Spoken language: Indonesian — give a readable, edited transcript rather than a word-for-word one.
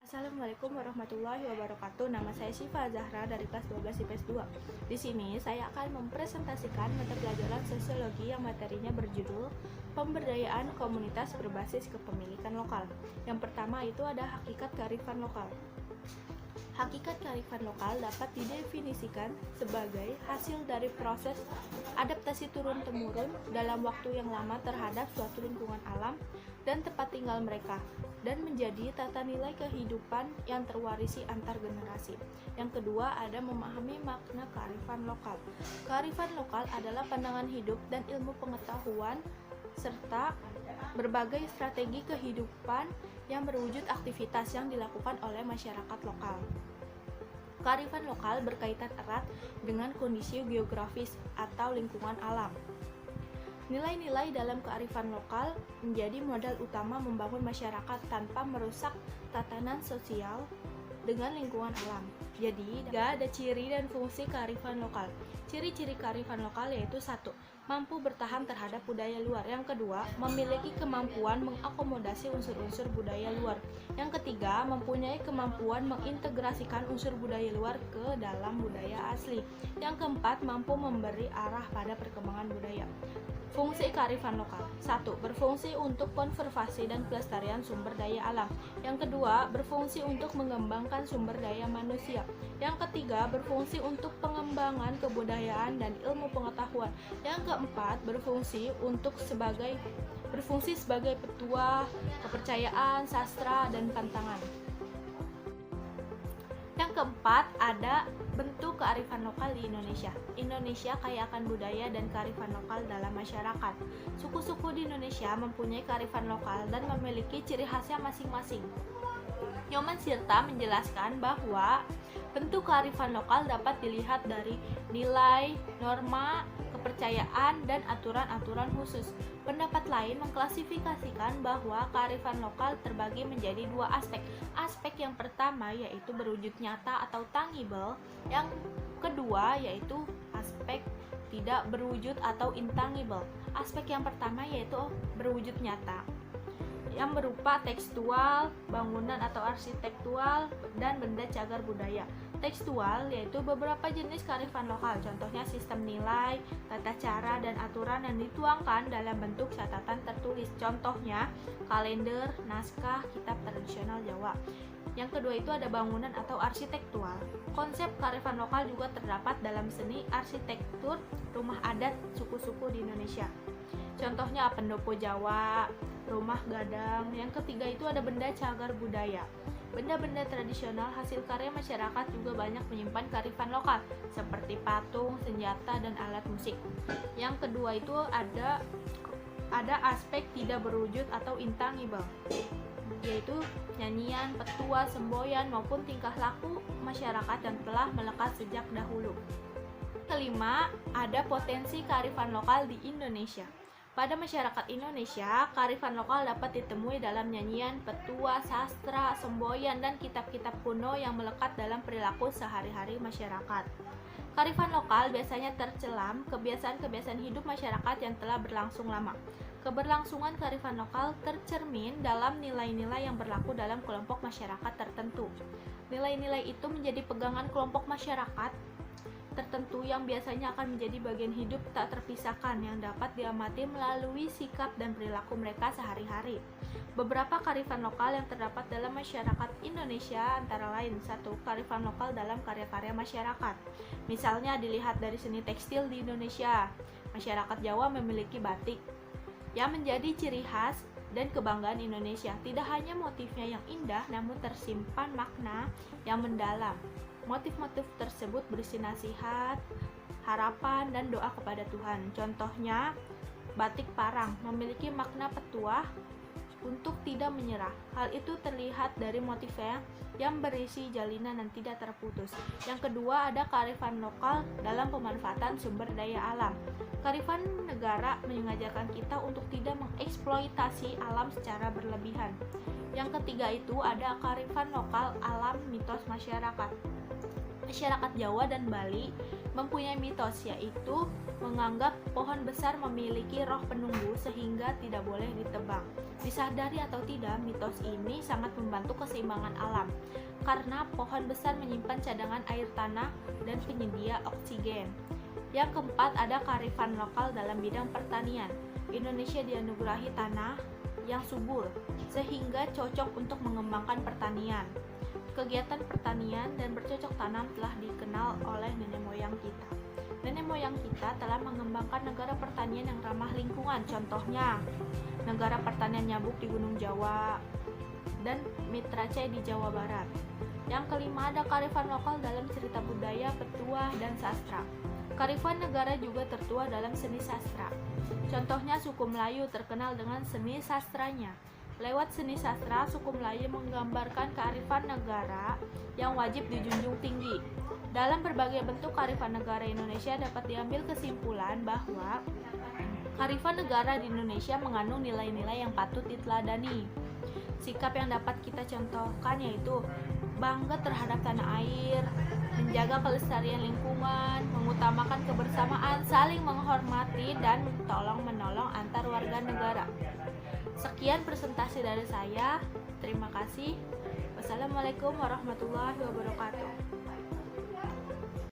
Assalamualaikum warahmatullahi wabarakatuh. Nama saya Syifa Zahra dari kelas 12 IPS 2. Di sini saya akan mempresentasikan mata pelajaran sosiologi yang materinya berjudul Pemberdayaan Komunitas Berbasis Kepemilikan Lokal. Yang pertama itu ada hakikat kearifan lokal. Hakikat kearifan lokal dapat didefinisikan sebagai hasil dari proses adaptasi turun-temurun dalam waktu yang lama terhadap suatu lingkungan alam dan tempat tinggal mereka, dan menjadi tata nilai kehidupan yang terwarisi antar generasi. Yang kedua ada memahami makna kearifan lokal. Kearifan lokal adalah pandangan hidup dan ilmu pengetahuan serta berbagai strategi kehidupan yang berwujud aktivitas yang dilakukan oleh masyarakat lokal. Kearifan lokal berkaitan erat dengan kondisi geografis atau lingkungan alam. Nilai-nilai dalam kearifan lokal menjadi modal utama membangun masyarakat tanpa merusak tatanan sosial dengan lingkungan alam. Jadi, ada ciri dan fungsi kearifan lokal. Ciri-ciri kearifan lokal yaitu 1. Mampu bertahan terhadap budaya luar. Yang kedua, memiliki kemampuan mengakomodasi unsur-unsur budaya luar. Yang ketiga, mempunyai kemampuan mengintegrasikan unsur budaya luar ke dalam budaya asli. Yang keempat, mampu memberi arah pada perkembangan budaya. Fungsi kearifan lokal. 1. Berfungsi untuk konservasi dan pelestarian sumber daya alam. Yang kedua, berfungsi untuk mengembangkan sumber daya manusia. Yang ketiga, berfungsi untuk pengembangan kebudayaan dan ilmu pengetahuan. Yang keempat, berfungsi sebagai petua, kepercayaan, sastra, dan pantangan. Yang keempat, ada bentuk kearifan lokal di Indonesia. Indonesia kaya akan budaya dan kearifan lokal dalam masyarakat. Suku-suku di Indonesia mempunyai kearifan lokal dan memiliki ciri khasnya masing-masing. Nyoman Sirta menjelaskan bahwa bentuk kearifan lokal dapat dilihat dari nilai, norma, kepercayaan, dan aturan-aturan khusus. Pendapat lain mengklasifikasikan bahwa kearifan lokal terbagi menjadi dua aspek. Aspek yang pertama yaitu berwujud nyata atau tangible, yang kedua yaitu aspek tidak berwujud atau intangible. Aspek yang pertama yaitu berwujud nyata, yang berupa tekstual, bangunan atau arsitektual, dan benda cagar budaya. Tekstual yaitu beberapa jenis kearifan lokal, contohnya sistem nilai, tata cara, dan aturan yang dituangkan dalam bentuk catatan tertulis, contohnya kalender, naskah, kitab tradisional Jawa. Yang kedua itu ada bangunan atau arsitektual. Konsep kearifan lokal juga terdapat dalam seni arsitektur rumah adat suku-suku di Indonesia. Contohnya pendopo Jawa, rumah gadang. Yang ketiga itu ada benda cagar budaya. Benda-benda tradisional hasil karya masyarakat juga banyak menyimpan kearifan lokal, seperti patung, senjata, dan alat musik. Yang kedua itu ada aspek tidak berwujud atau intangible, yaitu nyanyian, petua, semboyan, maupun tingkah laku masyarakat yang telah melekat sejak dahulu. Kelima, ada potensi kearifan lokal di Indonesia. Pada masyarakat Indonesia, kearifan lokal dapat ditemui dalam nyanyian, petua, sastra, semboyan, dan kitab-kitab kuno yang melekat dalam perilaku sehari-hari masyarakat. Kearifan lokal biasanya tercelam kebiasaan-kebiasaan hidup masyarakat yang telah berlangsung lama. Keberlangsungan kearifan lokal tercermin dalam nilai-nilai yang berlaku dalam kelompok masyarakat tertentu. Nilai-nilai itu menjadi pegangan kelompok masyarakat tertentu yang biasanya akan menjadi bagian hidup tak terpisahkan yang dapat diamati melalui sikap dan perilaku mereka sehari-hari. Beberapa kearifan lokal yang terdapat dalam masyarakat Indonesia antara lain: 1. Kearifan lokal dalam karya-karya masyarakat. Misalnya dilihat dari seni tekstil di Indonesia. Masyarakat Jawa memiliki batik yang menjadi ciri khas dan kebanggaan Indonesia. Tidak hanya motifnya yang indah, namun tersimpan makna yang mendalam. Motif-motif tersebut berisi nasihat, harapan, dan doa kepada Tuhan. Contohnya, batik parang memiliki makna petuah untuk tidak menyerah. Hal itu terlihat dari motifnya yang berisi jalinan dan tidak terputus. Yang kedua, ada kearifan lokal dalam pemanfaatan sumber daya alam. Kearifan negara mengajarkan kita untuk tidak mengeksploitasi alam secara berlebihan. Yang ketiga itu ada kearifan lokal alam mitos masyarakat. Masyarakat Jawa dan Bali mempunyai mitos, yaitu menganggap pohon besar memiliki roh penunggu sehingga tidak boleh ditebang. Disadari atau tidak, mitos ini sangat membantu keseimbangan alam karena pohon besar menyimpan cadangan air tanah dan penyedia oksigen. Yang keempat, ada kearifan lokal dalam bidang pertanian. Indonesia dianugerahi tanah yang subur sehingga cocok untuk mengembangkan pertanian. Kegiatan pertanian dan bercocok tanam telah dikenal oleh nenek moyang kita. Nenek moyang kita telah mengembangkan negara pertanian yang ramah lingkungan. Contohnya, negara pertanian Nyabuk di Gunung Jawa dan Mitrace di Jawa Barat. Yang kelima, ada kearifan lokal dalam cerita budaya, petuah, dan sastra. Kearifan negara juga tertuang dalam seni sastra. Contohnya, suku Melayu terkenal dengan seni sastranya. Lewat seni sastra, suku Melayu menggambarkan kearifan negara yang wajib dijunjung tinggi. Dalam berbagai bentuk kearifan negara Indonesia dapat diambil kesimpulan bahwa kearifan negara di Indonesia mengandung nilai-nilai yang patut diteladani. Sikap yang dapat kita contohkan yaitu bangga terhadap tanah air, menjaga kelestarian lingkungan, mengutamakan kebersamaan, saling menghormati, dan tolong-menolong antar warga negara. Sekian presentasi dari saya. Terima kasih. Wassalamualaikum warahmatullahi wabarakatuh.